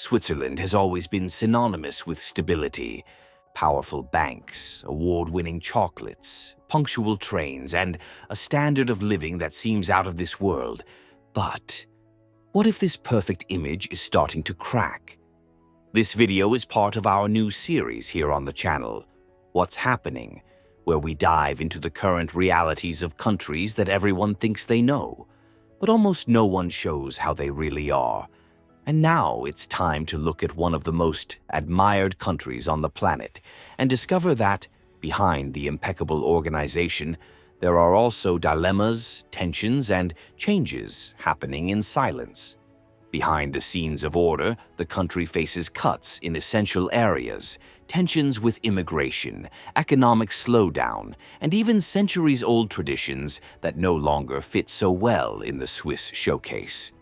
Switzerland has always been synonymous with stability. Powerful banks, award-winning chocolates, punctual trains, and a standard of living that seems out of this world. But what if this perfect image is starting to crack? This video is part of our new series here on the channel, What's Happening?, where we dive into the current realities of countries that everyone thinks they know, but almost no one shows how they really are. And now it's time to look at one of the most admired countries on the planet and discover that, behind the impeccable organization, there are also dilemmas, tensions, and changes happening in silence. Behind the scenes of order, the country faces cuts in essential areas, tensions with immigration, economic slowdown, and even centuries-old traditions that no longer fit so well in the Swiss showcase.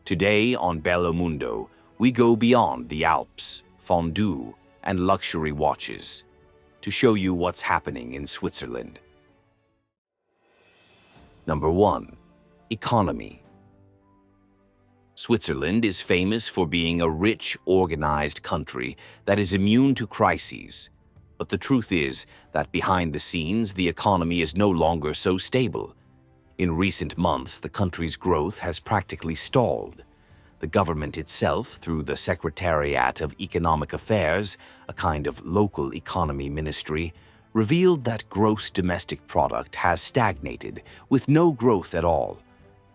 Today on Bello Mundo, we go beyond the Alps, fondue, and luxury watches to show you what's happening in Switzerland. Number 1. Economy. Switzerland is famous for being a rich, organized country that is immune to crises. But the truth is that behind the scenes, the economy is no longer so stable. In recent months, the country's growth has practically stalled. The government itself, through the Secretariat of Economic Affairs, a kind of local economy ministry, revealed that gross domestic product has stagnated, with no growth at all.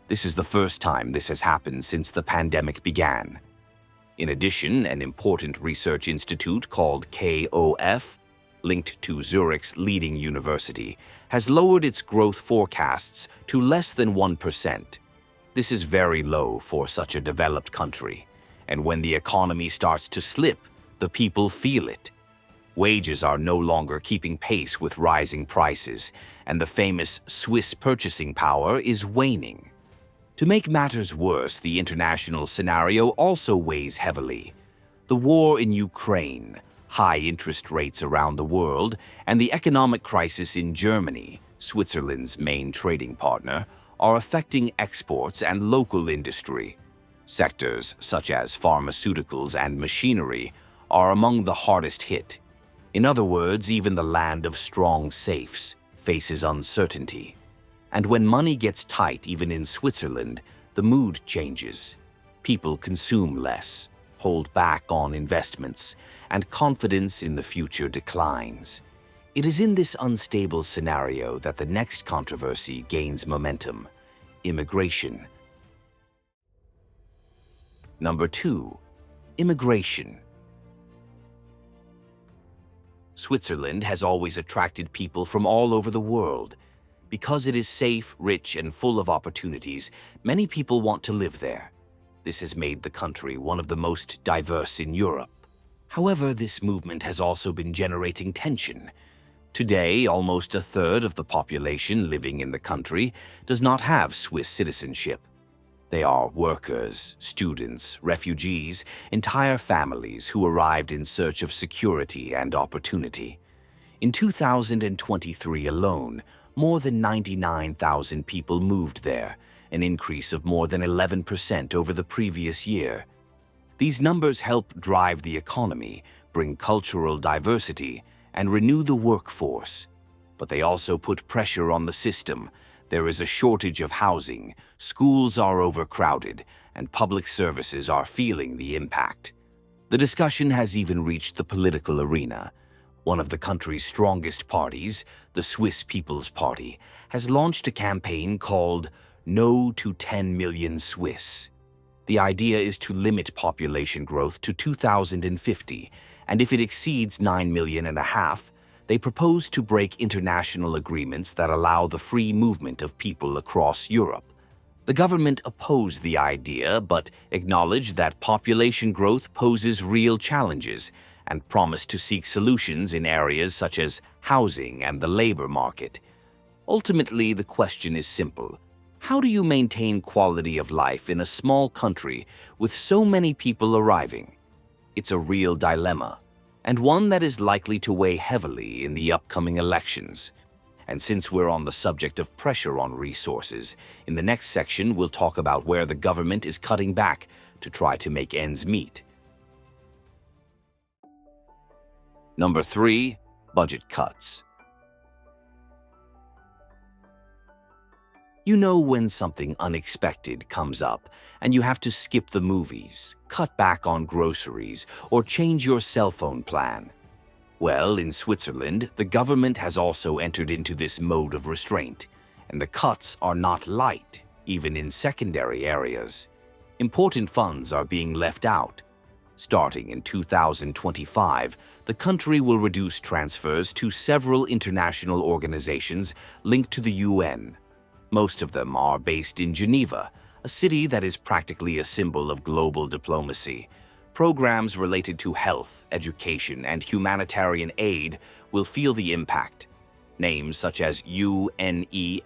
This is the first time this has happened since the pandemic began. In addition, an important research institute called KOF, linked to Zurich's leading university, has lowered its growth forecasts to less than 1%. This is very low for such a developed country, and when the economy starts to slip, the people feel it. Wages are no longer keeping pace with rising prices, and the famous Swiss purchasing power is waning. To make matters worse, the international scenario also weighs heavily. The war in Ukraine, high interest rates around the world, and the economic crisis in Germany, Switzerland's main trading partner, are affecting exports and local industry. Sectors such as pharmaceuticals and machinery are among the hardest hit. In other words, even the land of strong safes faces uncertainty. And when money gets tight, even in Switzerland, the mood changes. People consume less, hold back on investments, and confidence in the future declines. It is in this unstable scenario that the next controversy gains momentum: immigration. Number 2. Immigration. Switzerland has always attracted people from all over the world. Because it is safe, rich, and full of opportunities, many people want to live there. This has made the country one of the most diverse in Europe. However, this movement has also been generating tension. Today, almost a third of the population living in the country does not have Swiss citizenship. They are workers, students, refugees, entire families who arrived in search of security and opportunity. In 2023 alone, more than 99,000 people moved there, an increase of more than 11% over the previous year. These numbers help drive the economy, bring cultural diversity, and renew the workforce. But they also put pressure on the system. There is a shortage of housing, schools are overcrowded, and public services are feeling the impact. The discussion has even reached the political arena. One of the country's strongest parties, the Swiss People's Party, has launched a campaign called No to 10 Million Swiss. The idea is to limit population growth to 2050, and if it exceeds 9.5 million, they propose to break international agreements that allow the free movement of people across Europe. The government opposed the idea, but acknowledged that population growth poses real challenges, and promised to seek solutions in areas such as housing and the labor market. Ultimately, the question is simple: how do you maintain quality of life in a small country with so many people arriving? It's a real dilemma, and one that is likely to weigh heavily in the upcoming elections. And since we're on the subject of pressure on resources, in the next section we'll talk about where the government is cutting back to try to make ends meet. Number 3. Budget cuts. You know when something unexpected comes up and you have to skip the movies, cut back on groceries, or change your cell phone plan. Well, in Switzerland, the government has also entered into this mode of restraint, and the cuts are not light, even in secondary areas. Important funds are being left out. Starting in 2025, the country will reduce transfers to several international organizations linked to the UN. Most of them are based in Geneva, a city that is practically a symbol of global diplomacy. Programs related to health, education, and humanitarian aid will feel the impact. Names such as UNESCO,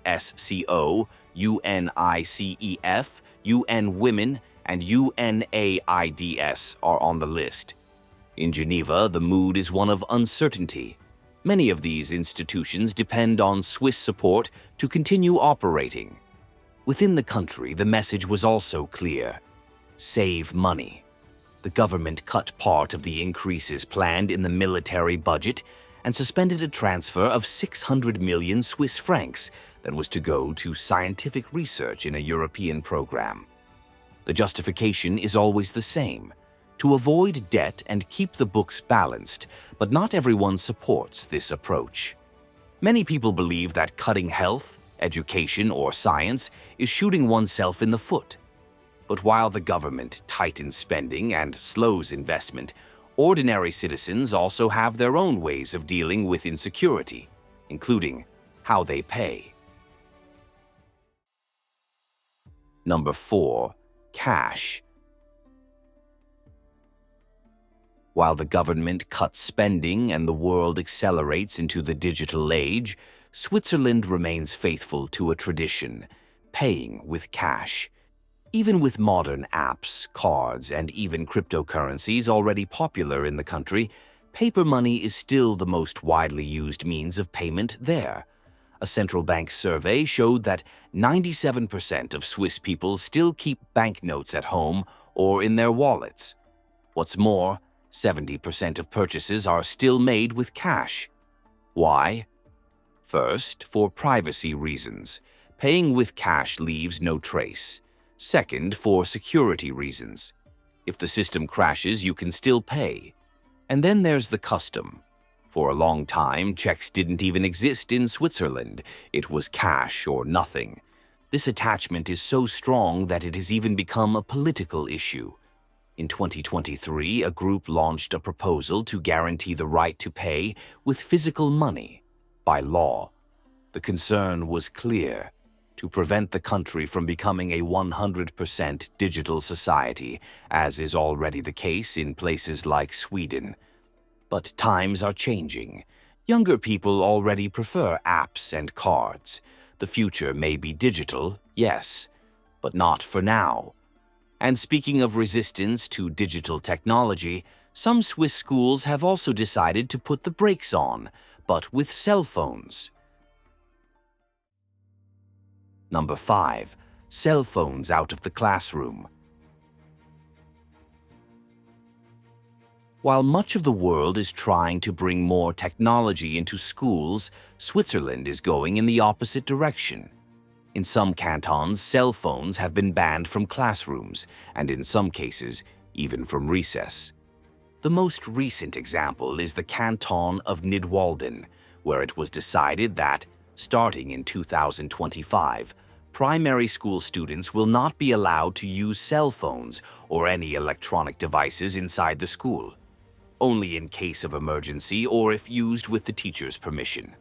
UNICEF, UN Women, and UNAIDS are on the list. In Geneva, the mood is one of uncertainty. Many of these institutions depend on Swiss support to continue operating. Within the country, the message was also clear: save money. The government cut part of the increases planned in the military budget and suspended a transfer of 600 million Swiss francs that was to go to scientific research in a European program. The justification is always the same: to avoid debt and keep the books balanced, but not everyone supports this approach. Many people believe that cutting health, education, or science is shooting oneself in the foot. But while the government tightens spending and slows investment, ordinary citizens also have their own ways of dealing with insecurity, including how they pay. Number 4. Cash. While the government cuts spending and the world accelerates into the digital age, Switzerland remains faithful to a tradition: paying with cash. Even with modern apps, cards, and even cryptocurrencies already popular in the country, paper money is still the most widely used means of payment there. A central bank survey showed that 97% of Swiss people still keep banknotes at home or in their wallets. What's more, 70% of purchases are still made with cash. Why? First, for privacy reasons. Paying with cash leaves no trace. Second, for security reasons. If the system crashes, you can still pay. And then there's the custom. For a long time, checks didn't even exist in Switzerland. It was cash or nothing. This attachment is so strong that it has even become a political issue. In 2023, a group launched a proposal to guarantee the right to pay with physical money by law. The concern was clear: to prevent the country from becoming a 100% digital society, as is already the case in places like Sweden. But times are changing. Younger people already prefer apps and cards. The future may be digital, yes, but not for now. And speaking of resistance to digital technology, some Swiss schools have also decided to put the brakes on, but with cell phones. Number 5. Cell phones out of the classroom. While much of the world is trying to bring more technology into schools, Switzerland is going in the opposite direction. In some cantons, cell phones have been banned from classrooms, and in some cases, even from recess. The most recent example is the canton of Nidwalden, where it was decided that, starting in 2025, primary school students will not be allowed to use cell phones or any electronic devices inside the school, only in case of emergency or if used with the teacher's permission.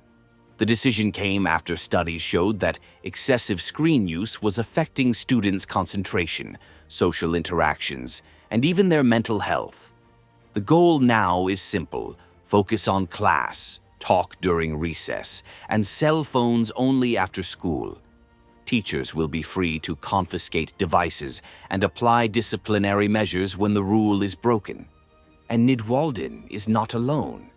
The decision came after studies showed that excessive screen use was affecting students' concentration, social interactions, and even their mental health. The goal now is simple: focus on class, talk during recess, and cell phones only after school. Teachers will be free to confiscate devices and apply disciplinary measures when the rule is broken. And Nidwalden is not alone.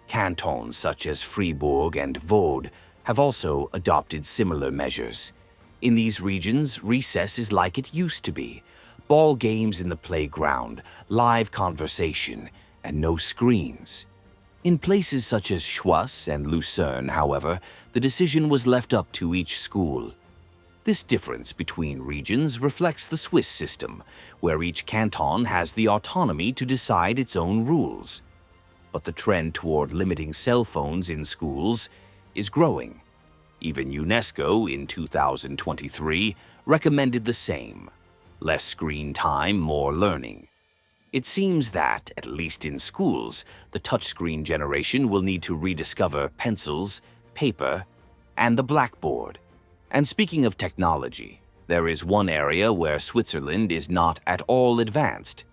Cantons such as Fribourg and Vaud have also adopted similar measures. In these regions, recess is like it used to be: ball games in the playground, live conversation, and no screens. In places such as Schwass and Lucerne, however, the decision was left up to each school. This difference between regions reflects the Swiss system, where each canton has the autonomy to decide its own rules. But the trend toward limiting cell phones in schools is growing. Even UNESCO in 2023 recommended the same: less screen time, more learning. It seems that, at least in schools, the touchscreen generation will need to rediscover pencils, paper, and the blackboard. And speaking of technology, there is one area where Switzerland is not at all advanced: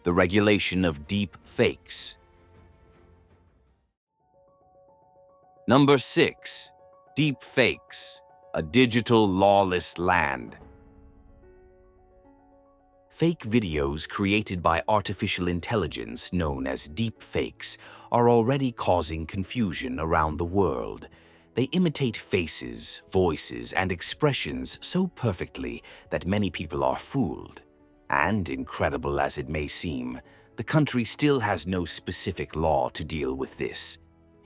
the regulation of deep fakes. Number 6. Deep fakes, a digital lawless land. Fake videos created by artificial intelligence, known as deep fakes, are already causing confusion around the world. They imitate faces, voices, and expressions so perfectly that many people are fooled. And, incredible as it may seem, the country still has no specific law to deal with this.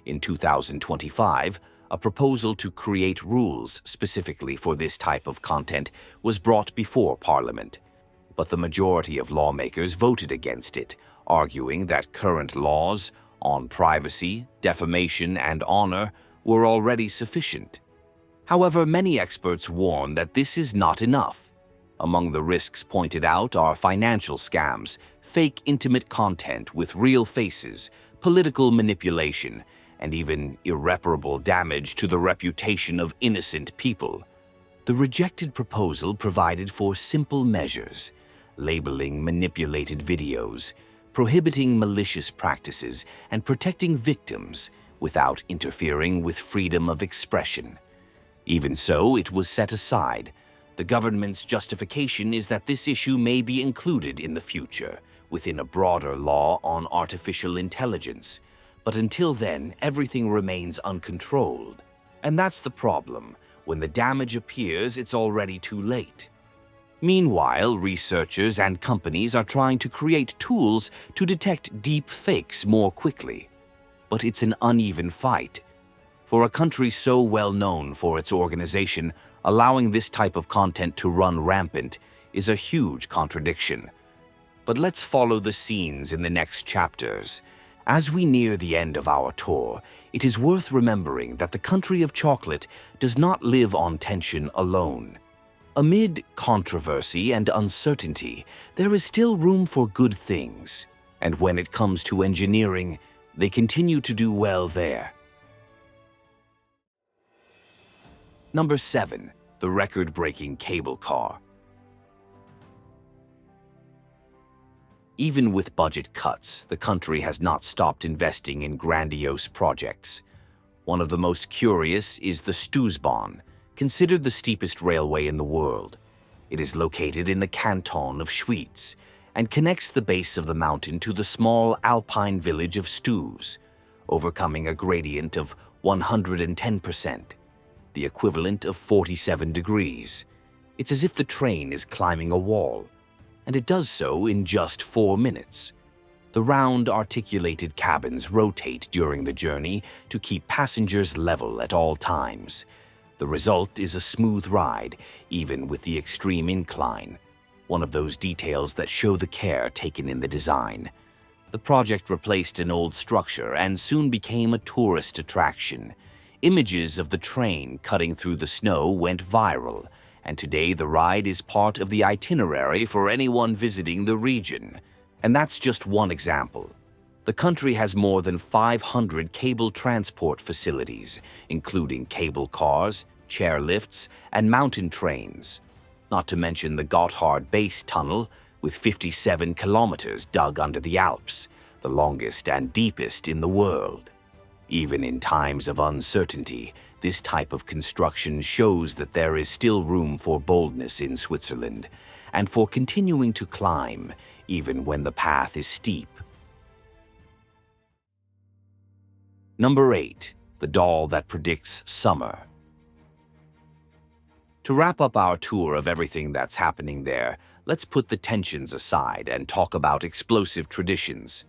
In 2025, a proposal to create rules specifically for this type of content was brought before Parliament. But the majority of lawmakers voted against it, arguing that current laws on privacy, defamation, and honor were already sufficient. However, many experts warn that this is not enough. Among the risks pointed out are financial scams, fake intimate content with real faces, political manipulation, and even irreparable damage to the reputation of innocent people. The rejected proposal provided for simple measures: labeling manipulated videos, prohibiting malicious practices, and protecting victims without interfering with freedom of expression. Even so, it was set aside. The government's justification is that this issue may be included in the future, within a broader law on artificial intelligence. But until then, everything remains uncontrolled. And that's the problem. When the damage appears, it's already too late. Meanwhile, researchers and companies are trying to create tools to detect deep fakes more quickly. But it's an uneven fight. For a country so well known for its organization, allowing this type of content to run rampant is a huge contradiction. But let's follow the scenes in the next chapters. As we near the end of our tour, it is worth remembering that the country of chocolate does not live on tension alone. Amid controversy and uncertainty, there is still room for good things. And when it comes to engineering, they continue to do well there. Number 7. The record-breaking cable car. Even with budget cuts, the country has not stopped investing in grandiose projects. One of the most curious is the Stousbahn, considered the steepest railway in the world. It is located in the canton of Schwyz and connects the base of the mountain to the small alpine village of Stoos, overcoming a gradient of 110%, the equivalent of 47 degrees. It's as if the train is climbing a wall, and it does so in just 4 minutes. The round, articulated cabins rotate during the journey to keep passengers level at all times. The result is a smooth ride, even with the extreme incline, one of those details that show the care taken in the design. The project replaced an old structure and soon became a tourist attraction. Images of the train cutting through the snow went viral, and today the ride is part of the itinerary for anyone visiting the region. And that's just one example. The country has more than 500 cable transport facilities, including cable cars, chairlifts, and mountain trains. Not to mention the Gotthard Base Tunnel, with 57 kilometers dug under the Alps, the longest and deepest in the world. Even in times of uncertainty, this type of construction shows that there is still room for boldness in Switzerland, and for continuing to climb, even when the path is steep. Number 8. The doll that predicts summer. To wrap up our tour of everything that's happening there, let's put the tensions aside and talk about explosive traditions.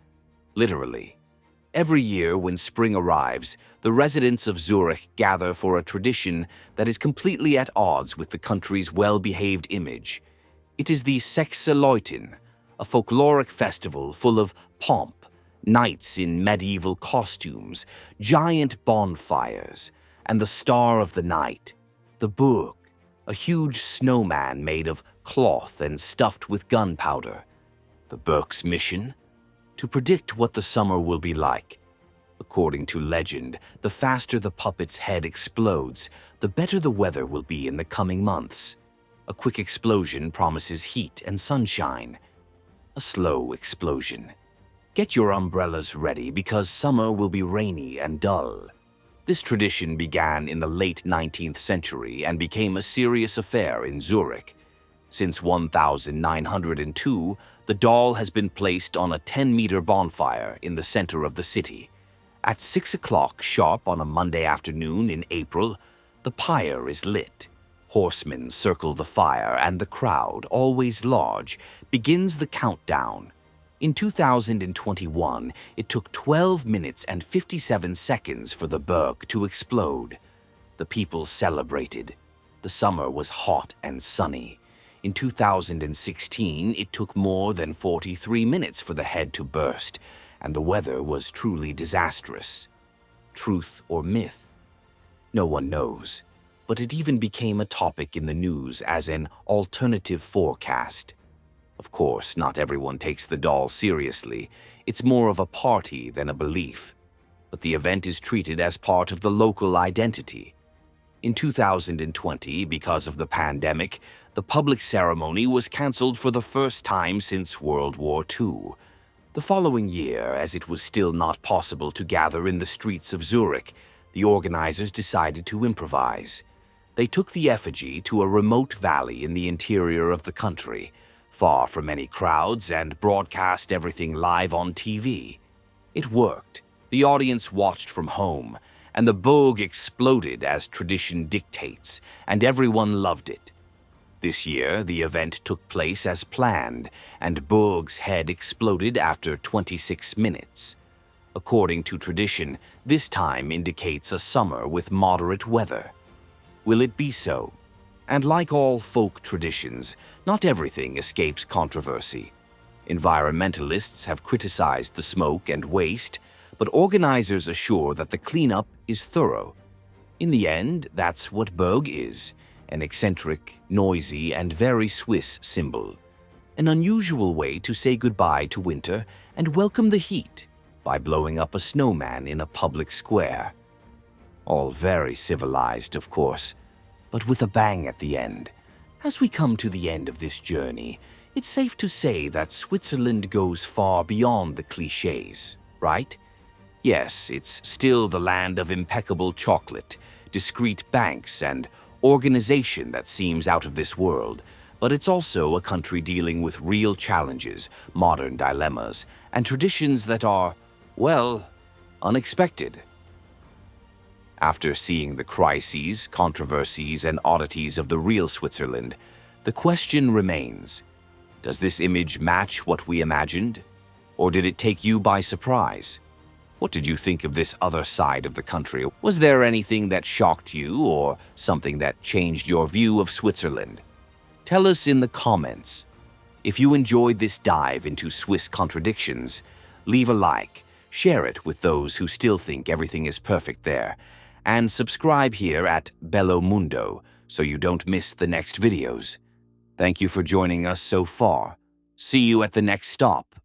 Literally. Every year when spring arrives, the residents of Zurich gather for a tradition that is completely at odds with the country's well-behaved image. It is the Sechseleuten, a folkloric festival full of pomp, knights in medieval costumes, giant bonfires, and the star of the night, the Burg, a huge snowman made of cloth and stuffed with gunpowder. The Burg's mission? To predict what the summer will be like. According to legend, the faster the puppet's head explodes, the better the weather will be in the coming months. A quick explosion promises heat and sunshine. A slow explosion. Get your umbrellas ready because summer will be rainy and dull. This tradition began in the late 19th century and became a serious affair in Zurich. Since 1902, the doll has been placed on a 10-meter bonfire in the center of the city. At 6 o'clock sharp on a Monday afternoon in April, the pyre is lit. Horsemen circle the fire and the crowd, always large, begins the countdown. In 2021, it took 12 minutes and 57 seconds for the Burg to explode. The people celebrated. The summer was hot and sunny. In 2016, it took more than 43 minutes for the head to burst, and the weather was truly disastrous. Truth or myth? No one knows, but it even became a topic in the news as an alternative forecast. Of course, not everyone takes the doll seriously. It's more of a party than a belief. But the event is treated as part of the local identity. In 2020, because of the pandemic, the public ceremony was cancelled for the first time since World War II. The following year, as it was still not possible to gather in the streets of Zurich, the organizers decided to improvise. They took the effigy to a remote valley in the interior of the country, far from any crowds, and broadcast everything live on TV. It worked. The audience watched from home, and the Burg exploded as tradition dictates, and everyone loved it. This year, the event took place as planned, and Burg's head exploded after 26 minutes. According to tradition, this time indicates a summer with moderate weather. Will it be so? And like all folk traditions, not everything escapes controversy. Environmentalists have criticized the smoke and waste, but organizers assure that the cleanup is thorough. In the end, that's what Burg is, an eccentric, noisy, and very Swiss symbol. An unusual way to say goodbye to winter and welcome the heat by blowing up a snowman in a public square. All very civilized, of course, but with a bang at the end. As we come to the end of this journey, it's safe to say that Switzerland goes far beyond the clichés, right? Yes, it's still the land of impeccable chocolate, discreet banks, and organization that seems out of this world, but it's also a country dealing with real challenges, modern dilemmas, and traditions that are, well, unexpected. After seeing the crises, controversies, and oddities of the real Switzerland, the question remains, does this image match what we imagined? Or did it take you by surprise? What did you think of this other side of the country? Was there anything that shocked you or something that changed your view of Switzerland? Tell us in the comments. If you enjoyed this dive into Swiss contradictions, leave a like, share it with those who still think everything is perfect there, and subscribe here at Bello Mundo so you don't miss the next videos. Thank you for joining us so far. See you at the next stop.